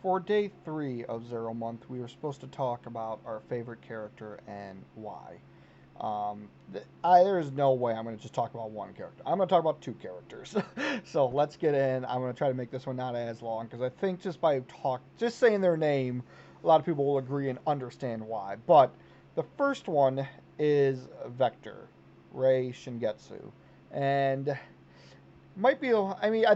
For day 3 of Zero Month, we were supposed to talk about our favorite character and why. There's no way I'm going to just talk about one character. I'm going to talk about two characters. So let's get in. I'm going to try to make this one not as long because I think just saying their name, a lot of people will agree and understand why. But the first one is Vector, Rei Shingetsu, and might be. I mean,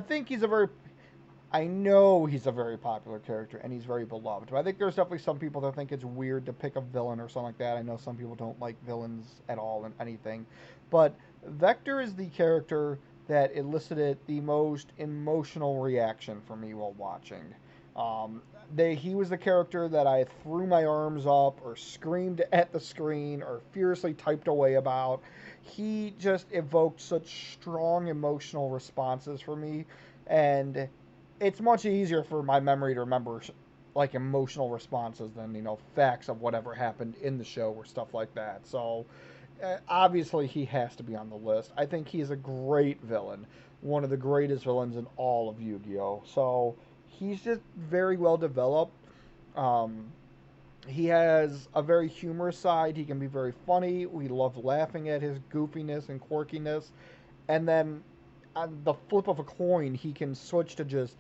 I know he's a very popular character and he's very beloved. But I think there's definitely some people that think it's weird to pick a villain or something like that. I know some people don't like villains at all in anything. But Vector is the character that elicited the most emotional reaction for me while watching. Um, he was the character that I threw my arms up or screamed at the screen or furiously typed away about. He just evoked such strong emotional responses for me. And it's much easier for my memory to remember like emotional responses than facts of whatever happened in the show or stuff like that. So obviously he has to be on the list. I think he's a great villain, one of the greatest villains in all of Yu-Gi-Oh. So he's just very well developed. Um, he has a very humorous side. He can be very funny. We love laughing at his goofiness and quirkiness. And then on the flip of a coin, he can switch to just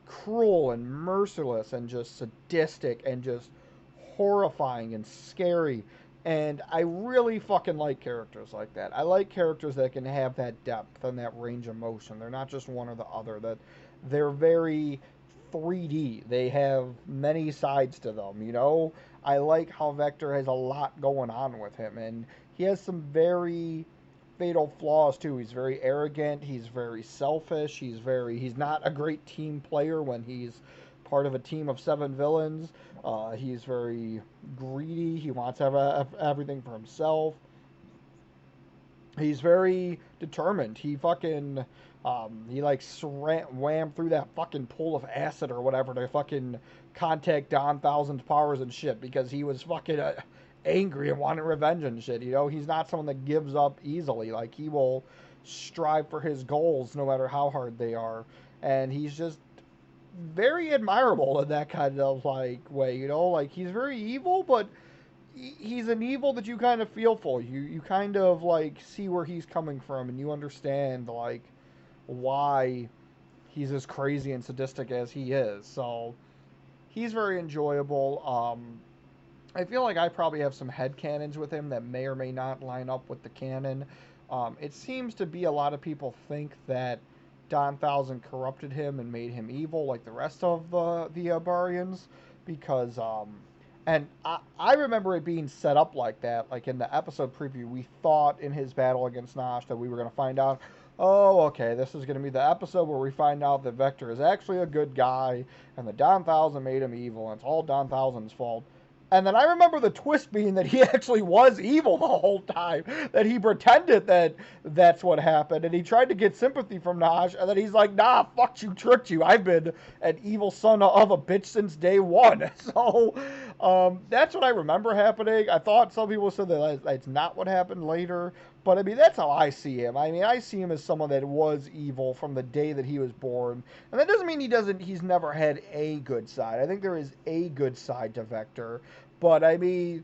cruel and merciless and just sadistic and just horrifying and scary. And I really fucking like characters like that. I like characters that can have that depth and that range of motion. They're not just one or the other. That they're very 3D. They have many sides to them. I like how Vector has a lot going on with him, and he has some very fatal flaws too. He's very arrogant. He's very selfish. He's not a great team player when he's part of a team of 7 villains. He's very greedy. He wants to have everything for himself. He's very determined. He like wham through that fucking pool of acid or whatever to fucking contact Don Thousand's powers and shit because he was fucking angry and wanted revenge and shit. He's not someone that gives up easily. Like he will strive for his goals no matter how hard they are, and he's just very admirable in that kind of like way. Like he's very evil, but he's an evil that you kind of feel for. You kind of like see where he's coming from, and you understand like why he's as crazy and sadistic as he is. So he's very enjoyable. I feel like I probably have some head canons with him that may or may not line up with the canon. It seems to be a lot of people think that Don Thousand corrupted him and made him evil like the rest of the Abarians because and I remember it being set up like that. Like in the episode preview, we thought in his battle against Nash that we were going to find out, oh, okay, this is going to be the episode where we find out that Vector is actually a good guy and that Don Thousand made him evil and it's all Don Thousand's fault. And then I remember the twist being that he actually was evil the whole time. That he pretended that that's what happened. And he tried to get sympathy from Naj. And then he's like, nah, fuck you, tricked you. I've been an evil son of a bitch since day one. So that's what I remember happening. I thought some people said that that's not what happened later. But I mean, that's how I see him. I mean, I see him as someone that was evil from the day that he was born. And that doesn't mean he's never had a good side. I think there is a good side to Vector. But I mean,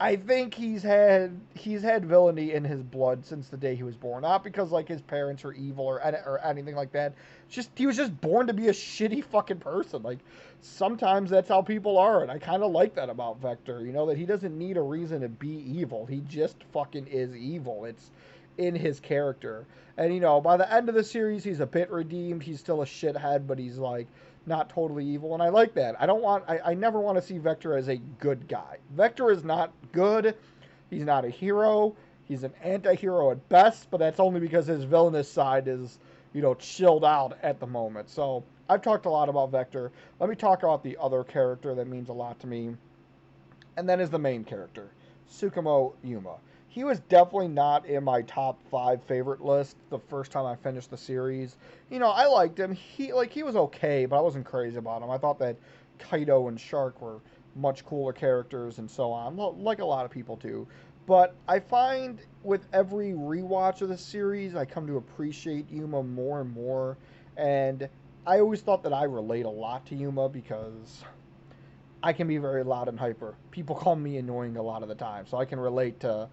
I think he's had villainy in his blood since the day he was born. Not because like his parents are evil or anything like that. Just he was just born to be a shitty fucking person. Like sometimes that's how people are, and I kind of like that about Vector. That he doesn't need a reason to be evil. He just fucking is evil. It's in his character. And by the end of the series, he's a bit redeemed. He's still a shithead, but he's like not totally evil, and I like that. I never want to see Vector as a good guy. Vector is not good. He's not a hero. He's an anti-hero at best, but that's only because his villainous side is, chilled out at the moment. So I've talked a lot about Vector. Let me talk about the other character that means a lot to me, and that is the main character, Tsukumo Yuma. He was definitely not in my top 5 favorite list the first time I finished the series. I liked him. He was okay, but I wasn't crazy about him. I thought that Kaido and Shark were much cooler characters and so on, like a lot of people do. But I find with every rewatch of the series, I come to appreciate Yuma more and more. And I always thought that I relate a lot to Yuma because I can be very loud and hyper. People call me annoying a lot of the time, so I can relate to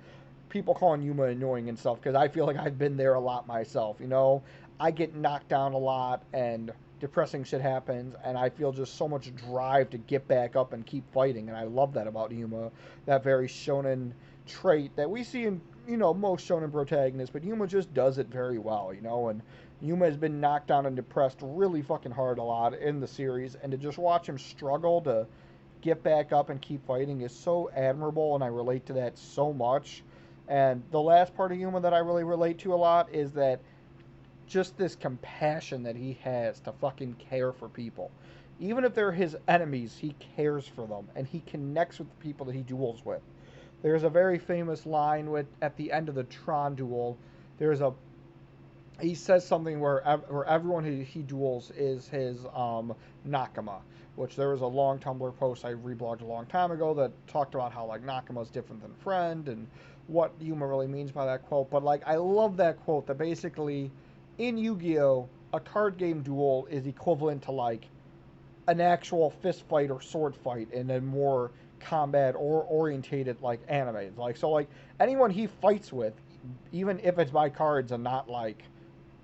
people calling Yuma annoying and stuff because I feel like I've been there a lot myself. You know, I get knocked down a lot and depressing shit happens, and I feel just so much drive to get back up and keep fighting, and I love that about Yuma, that very shonen trait that we see in, you know, most shonen protagonists, but Yuma just does it very well, you know, and Yuma has been knocked down and depressed really fucking hard a lot in the series, and to just watch him struggle to get back up and keep fighting is so admirable, and I relate to that so much. And the last part of Yuma that I really relate to a lot is that just this compassion that he has to fucking care for people. Even if they're his enemies, he cares for them and he connects with the people that he duels with. There's a very famous line with at the end of the Tron duel. There's a he says something where everyone he duels is his Nakama, which there was a long Tumblr post I reblogged a long time ago that talked about how like Nakama's different than friend and what Yuma really means by that quote. But like I love that quote that basically in Yu-Gi-Oh a card game duel is equivalent to like an actual fist fight or sword fight in a more combat or orientated like anime. Like so like anyone he fights with, even if it's by cards and not like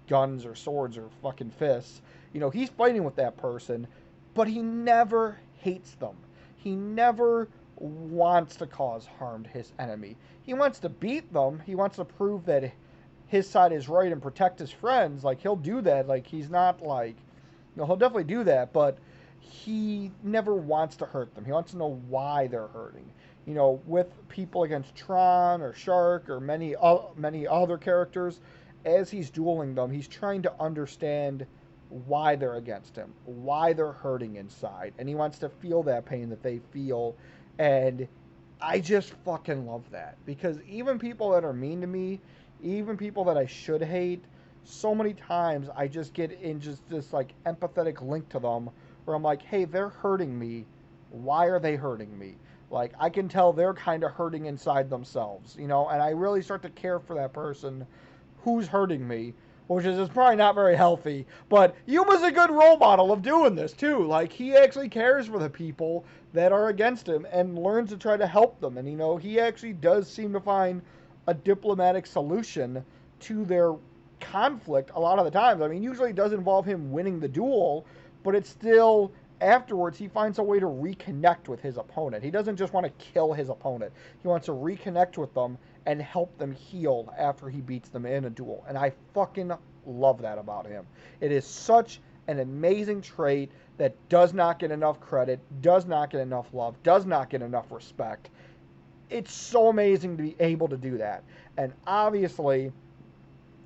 guns or swords or fucking fists. You know, he's fighting with that person, but he never hates them. He never wants to cause harm to his enemy. He wants to beat them. He wants to prove that his side is right and protect his friends. Like, he'll do that. Like, he's not like, you know, he'll definitely do that, but he never wants to hurt them. He wants to know why they're hurting. You know, with people against Tron or Shark or many other characters, as he's dueling them, he's trying to understand why they're against him, why they're hurting inside, and he wants to feel that pain that they feel. And I just fucking love that because even people that are mean to me, even people that I should hate, so many times I just get in just this like empathetic link to them where I'm like, hey, they're hurting me. Why are they hurting me? Like, I can tell they're kind of hurting inside themselves, you know, and I really start to care for that person who's hurting me, which is probably not very healthy. But Yuma's a good role model of doing this, too. Like, he actually cares for the people that are against him and learns to try to help them. And, you know, he actually does seem to find a diplomatic solution to their conflict a lot of the times. I mean, usually it does involve him winning the duel, but it's still afterwards he finds a way to reconnect with his opponent. He doesn't just want to kill his opponent. He wants to reconnect with them and help them heal after he beats them in a duel. And I fucking love that about him. It is such an amazing trait that does not get enough credit, does not get enough love, does not get enough respect. It's so amazing to be able to do that. And obviously,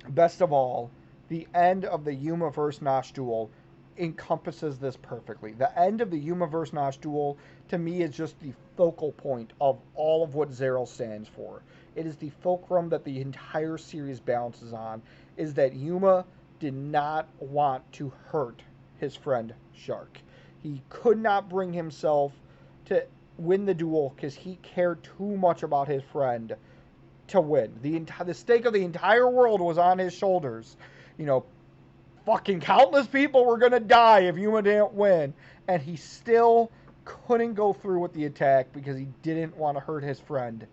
best of all, the end of the Yuma vs. Nash duel encompasses this perfectly. The end of the Yuma vs. Nash duel, to me, is just the focal point of all of what Zexal stands for. It is the fulcrum that the entire series balances on, is that Yuma did not want to hurt his friend Shark. He could not bring himself to win the duel because he cared too much about his friend to win. The stake of the entire world was on his shoulders. You know, fucking countless people were going to die if Yuma didn't win. And he still couldn't go through with the attack because he didn't want to hurt his friend.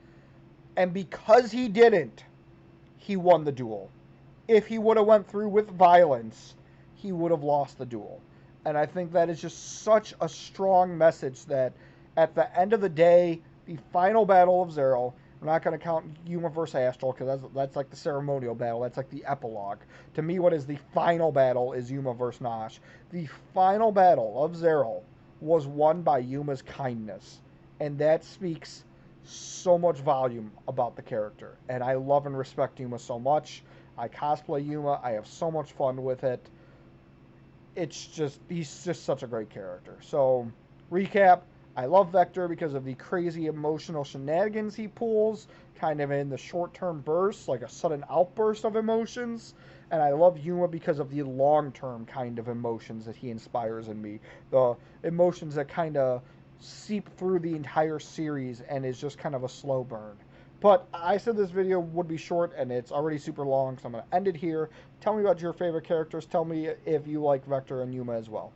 And because he didn't, he won the duel. If he would have went through with violence, he would have lost the duel. And I think that is just such a strong message that at the end of the day, the final battle of Zexal, I'm not going to count Yuma vs. Astral because that's like the ceremonial battle. That's like the epilogue. To me, what is the final battle is Yuma vs. Nash. The final battle of Zexal was won by Yuma's kindness. And that speaks so much volume about the character. And I love and respect Yuma so much. I cosplay Yuma. I have so much fun with it. It's just, he's just such a great character. So, recap. I love Vector because of the crazy emotional shenanigans he pulls, kind of in the short-term bursts, like a sudden outburst of emotions. And I love Yuma because of the long-term kind of emotions that he inspires in me. The emotions that kind of seep through the entire series and is just kind of a slow burn. But I said this video would be short, and it's already super long, so I'm going to end it here. Tell me about your favorite characters. Tell me if you like Vector and Yuma as well.